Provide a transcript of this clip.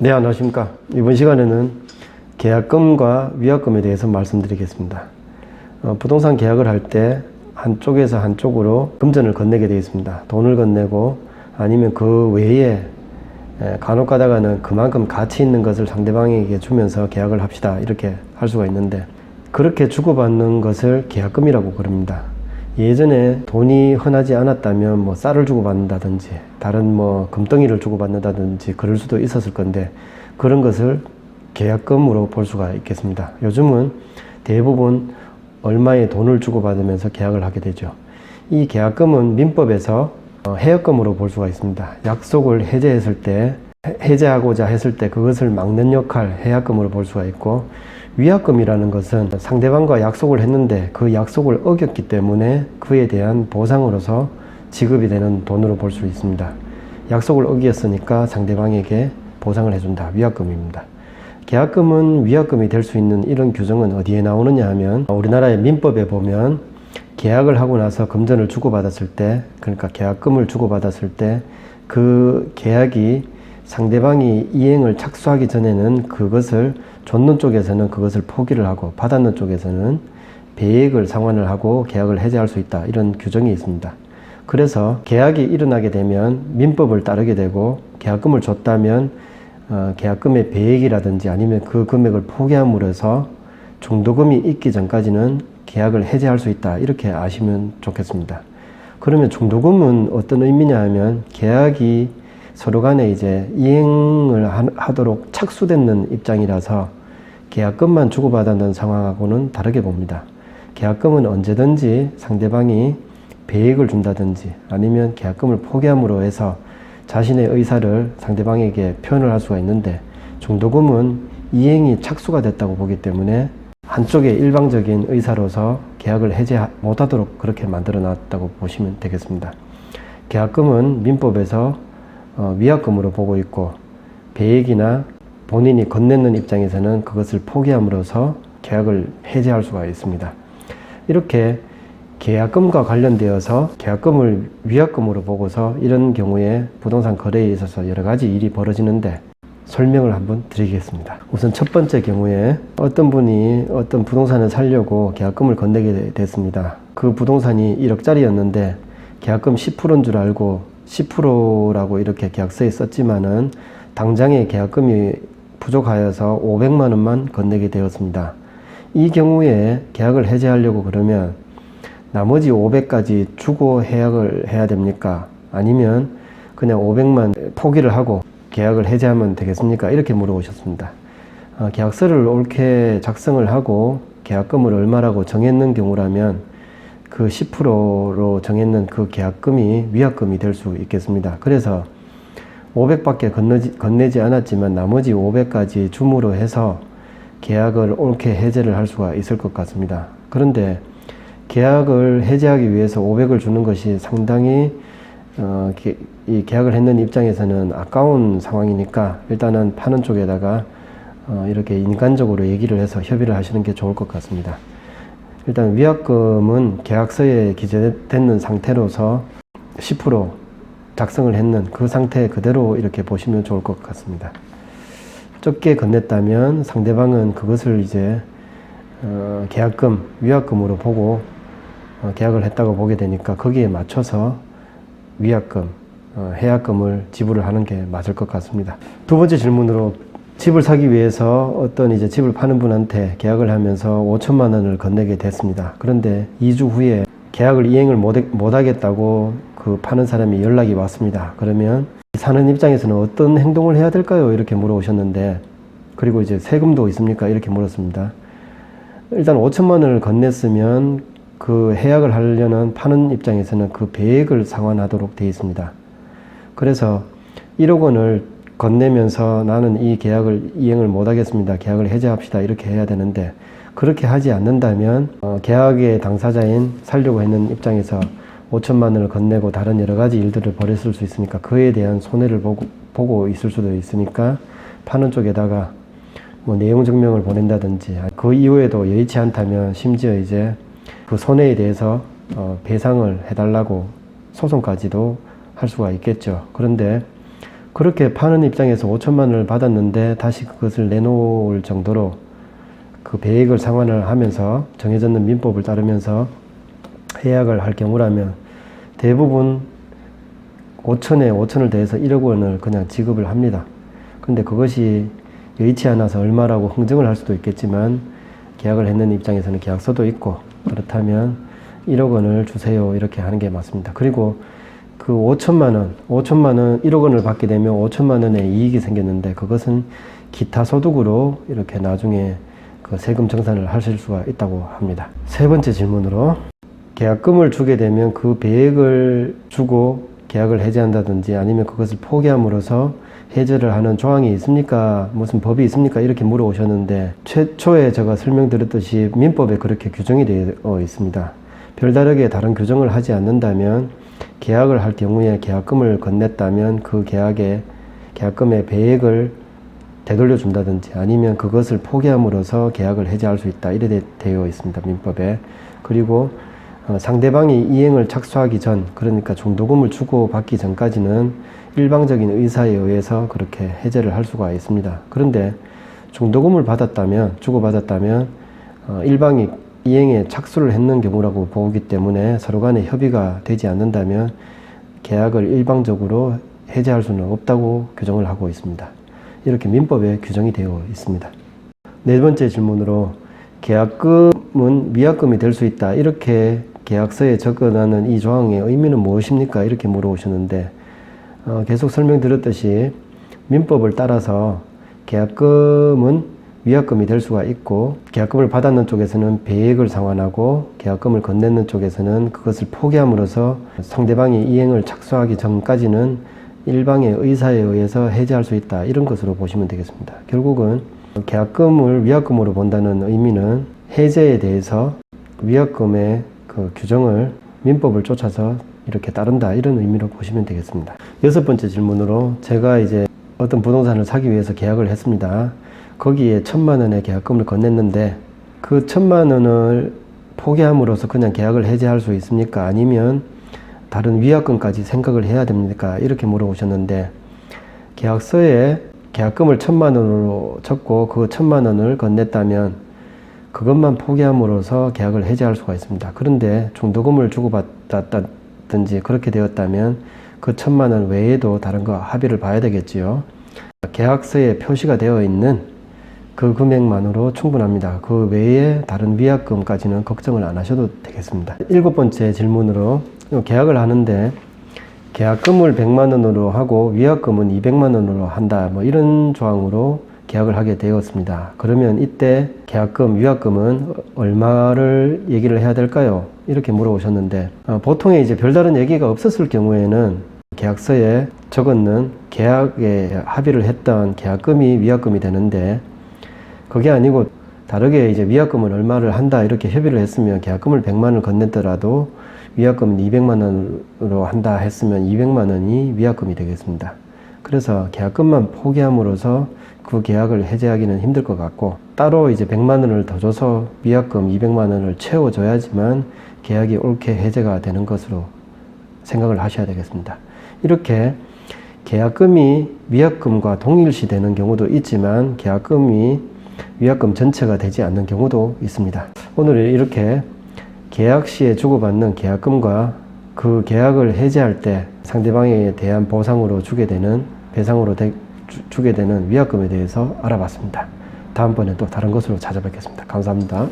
네, 안녕하십니까. 이번 시간에는 계약금과 위약금에 대해서 말씀드리겠습니다. 부동산 계약을 할 때 한쪽에서 한쪽으로 금전을 건네게 되어 있습니다. 돈을 건네고 아니면 그 외에 간혹 가다가는 그만큼 가치 있는 것을 상대방에게 주면서 계약을 합시다 이렇게 할 수가 있는데, 그렇게 주고받는 것을 계약금이라고 부릅니다. 예전에 돈이 흔하지 않았다면 뭐 쌀을 주고받는다든지 다른 뭐 금덩이를 주고받는다든지 그럴 수도 있었을 건데, 그런 것을 계약금으로 볼 수가 있겠습니다. 요즘은 대부분 얼마의 돈을 주고받으면서 계약을 하게 되죠. 이 계약금은 민법에서 해약금으로 볼 수가 있습니다. 약속을 해제하고자 했을 때 그것을 막는 역할, 해약금으로 볼 수가 있고, 위약금이라는 것은 상대방과 약속을 했는데 그 약속을 어겼기 때문에 그에 대한 보상으로서 지급이 되는 돈으로 볼 수 있습니다. 약속을 어겼으니까 상대방에게 보상을 해준다. 위약금입니다. 계약금은 위약금이 될 수 있는 이런 규정은 어디에 나오느냐 하면, 우리나라의 민법에 보면 계약을 하고 나서 금전을 주고받았을 때, 그러니까 계약금을 주고받았을 때 그 계약이 상대방이 이행을 착수하기 전에는 그것을 줬는 쪽에서는 그것을 포기를 하고, 받았는 쪽에서는 배액을 상환을 하고 계약을 해제할 수 있다. 이런 규정이 있습니다. 그래서 계약이 일어나게 되면 민법을 따르게 되고, 계약금을 줬다면 계약금의 배액이라든지 아니면 그 금액을 포기함으로 해서 중도금이 있기 전까지는 계약을 해제할 수 있다. 이렇게 아시면 좋겠습니다. 그러면 중도금은 어떤 의미냐 하면, 계약이 서로 간에 이제 이행을 하도록 착수되는 입장이라서 계약금만 주고받았는 상황하고는 다르게 봅니다. 계약금은 언제든지 상대방이 배액을 준다든지 아니면 계약금을 포기함으로 해서 자신의 의사를 상대방에게 표현을 할 수가 있는데, 중도금은 이행이 착수가 됐다고 보기 때문에 한쪽의 일방적인 의사로서 계약을 해제 못하도록 그렇게 만들어 놨다고 보시면 되겠습니다. 계약금은 민법에서 위약금으로 보고 있고, 배액이나 본인이 건네는 입장에서는 그것을 포기함으로써 계약을 해제할 수가 있습니다. 이렇게 계약금과 관련되어서 계약금을 위약금으로 보고서 이런 경우에 부동산 거래에 있어서 여러 가지 일이 벌어지는데, 설명을 한번 드리겠습니다. 우선 첫 번째 경우에 어떤 분이 어떤 부동산을 사려고 계약금을 건네게 됐습니다. 그 부동산이 1억짜리였는데 계약금 10%인 줄 알고 10%라고 이렇게 계약서에 썼지만은 당장에 계약금이 부족하여서 500만 원만 건네게 되었습니다. 이 경우에 계약을 해제하려고 그러면 나머지 500까지 주고 계약을 해야 됩니까? 아니면 그냥 500만 포기를 하고 계약을 해제하면 되겠습니까? 이렇게 물어보셨습니다. 계약서를 옳게 작성을 하고 계약금을 얼마라고 정했는 경우라면 그 10%로 정했는 그 계약금이 위약금이 될 수 있겠습니다. 그래서 500밖에 건네지 않았지만 나머지 500까지 줌으로 해서 계약을 옳게 해제를 할 수가 있을 것 같습니다. 그런데 계약을 해제하기 위해서 500을 주는 것이 상당히 이 계약을 했는 입장에서는 아까운 상황이니까 일단은 파는 쪽에다가 이렇게 인간적으로 얘기를 해서 협의를 하시는 게 좋을 것 같습니다. 일단 위약금은 계약서에 기재되는 상태로서 10% 작성을 했는 그 상태 그대로 이렇게 보시면 좋을 것 같습니다. 적게 건넸다면 상대방은 그것을 이제 계약금, 위약금으로 보고 계약을 했다고 보게 되니까 거기에 맞춰서 위약금, 해약금을 지불을 하는 게 맞을 것 같습니다. 두 번째 질문으로, 집을 사기 위해서 어떤 이제 집을 파는 분한테 계약을 하면서 5천만 원을 건네게 됐습니다. 그런데 2주 후에 계약을 이행을 못 하겠다고 그 파는 사람이 연락이 왔습니다. 그러면 사는 입장에서는 어떤 행동을 해야 될까요? 이렇게 물어보셨는데, 그리고 이제 세금도 있습니까? 이렇게 물었습니다. 일단 5천만 원을 건넸으면 그 해약을 하려는 파는 입장에서는 그 배액을 상환하도록 되어 있습니다. 그래서 1억 원을 건네면서 나는 이 계약을 이행을 못 하겠습니다. 계약을 해제합시다. 이렇게 해야 되는데, 그렇게 하지 않는다면 계약의 당사자인 살려고 했는 입장에서 5천만 원을 건네고 다른 여러 가지 일들을 벌였을 수 있으니까 그에 대한 손해를 보고 있을 수도 있으니까 파는 쪽에다가 뭐 내용 증명을 보낸다든지, 그 이후에도 여의치 않다면 심지어 이제 그 손해에 대해서 배상을 해달라고 소송까지도 할 수가 있겠죠. 그런데 그렇게 파는 입장에서 5천만 원을 받았는데 다시 그것을 내놓을 정도로 그 배액을 상환을 하면서 정해졌는 민법을 따르면서 해약을 할 경우라면 대부분 5천에 5천을 더해서 1억 원을 그냥 지급을 합니다. 근데 그것이 여의치 않아서 얼마라고 흥정을 할 수도 있겠지만 계약을 했는 입장에서는 계약서도 있고 그렇다면 1억 원을 주세요 이렇게 하는 게 맞습니다. 그리고 그 5천만 원, 1억 원을 받게 되면 5천만 원의 이익이 생겼는데 그것은 기타 소득으로 이렇게 나중에 그 세금 정산을 하실 수가 있다고 합니다. 세 번째 질문으로 계약금을 주게 되면 그 배액을 주고 계약을 해지한다든지 아니면 그것을 포기함으로써 해제를 하는 조항이 있습니까? 무슨 법이 있습니까? 이렇게 물어오셨는데 최초에 제가 설명드렸듯이 민법에 그렇게 규정이 되어 있습니다. 별다르게 다른 규정을 하지 않는다면 계약을 할 경우에 계약금을 건넸다면 그 계약금의 배액을 되돌려 준다든지 아니면 그것을 포기함으로써 계약을 해지할 수 있다 이래 되어 있습니다. 민법에. 그리고 상대방이 이행을 착수하기 전, 그러니까 중도금을 주고 받기 전까지는 일방적인 의사에 의해서 그렇게 해제를 할 수가 있습니다. 그런데 중도금을 주고받았다면 일방이 이행에 착수를 했는 경우라고 보기 때문에 서로 간에 협의가 되지 않는다면 계약을 일방적으로 해제할 수는 없다고 규정을 하고 있습니다. 이렇게 민법에 규정이 되어 있습니다. 네 번째 질문으로 계약금은 위약금이 될 수 있다. 이렇게 계약서에 적어놓은 이 조항의 의미는 무엇입니까? 이렇게 물어오셨는데 계속 설명드렸듯이 민법을 따라서 계약금은 위약금이 될 수가 있고 계약금을 받았는 쪽에서는 배액을 상환하고 계약금을 건넸는 쪽에서는 그것을 포기함으로써 상대방이 이행을 착수하기 전까지는 일방의 의사에 의해서 해지할 수 있다. 이런 것으로 보시면 되겠습니다. 결국은 계약금을 위약금으로 본다는 의미는 해제에 대해서 위약금의 그 규정을 민법을 쫓아서 이렇게 따른다. 이런 의미로 보시면 되겠습니다. 여섯 번째 질문으로 제가 이제 어떤 부동산을 사기 위해서 계약을 했습니다. 거기에 1,000만 원의 계약금을 건넸는데 그 1,000만 원을 포기함으로써 그냥 계약을 해지할 수 있습니까? 아니면 다른 위약금까지 생각을 해야 됩니까? 이렇게 물어보셨는데 계약서에 계약금을 1,000만 원으로 적고 그 1,000만 원을 건넸다면 그것만 포기함으로써 계약을 해지할 수가 있습니다. 그런데 중도금을 주고받았다든지 그렇게 되었다면 그 1,000만 원 외에도 다른 거 합의를 봐야 되겠지요. 계약서에 표시가 되어 있는 그 금액만으로 충분합니다. 그 외에 다른 위약금까지는 걱정을 안 하셔도 되겠습니다. 일곱 번째 질문으로 계약을 하는데 계약금을 100만 원으로 하고 위약금은 200만 원으로 한다. 뭐 이런 조항으로 계약을 하게 되었습니다. 그러면 이때 계약금, 위약금은 얼마를 얘기를 해야 될까요? 이렇게 물어보셨는데 보통에 이제 별다른 얘기가 없었을 경우에는 계약서에 적었는 계약에 합의를 했던 계약금이 위약금이 되는데 그게 아니고 다르게 이제 위약금은 얼마를 한다 이렇게 협의를 했으면 계약금을 100만 원을 건넸더라도 위약금은 200만 원으로 한다 했으면 200만 원이 위약금이 되겠습니다. 그래서 계약금만 포기함으로써 그 계약을 해지하기는 힘들 것 같고 따로 이제 100만 원을 더 줘서 위약금 200만 원을 채워줘야지만 계약이 옳게 해제가 되는 것으로 생각을 하셔야 되겠습니다. 이렇게 계약금이 위약금과 동일시 되는 경우도 있지만 계약금이 위약금 전체가 되지 않는 경우도 있습니다. 오늘 이렇게 계약 시에 주고받는 계약금과 그 계약을 해지할 때 상대방에 대한 보상으로 주게 되는 배상으로 주게 되는 위약금에 대해서 알아봤습니다. 다음번에 또 다른 것으로 찾아뵙겠습니다. 감사합니다.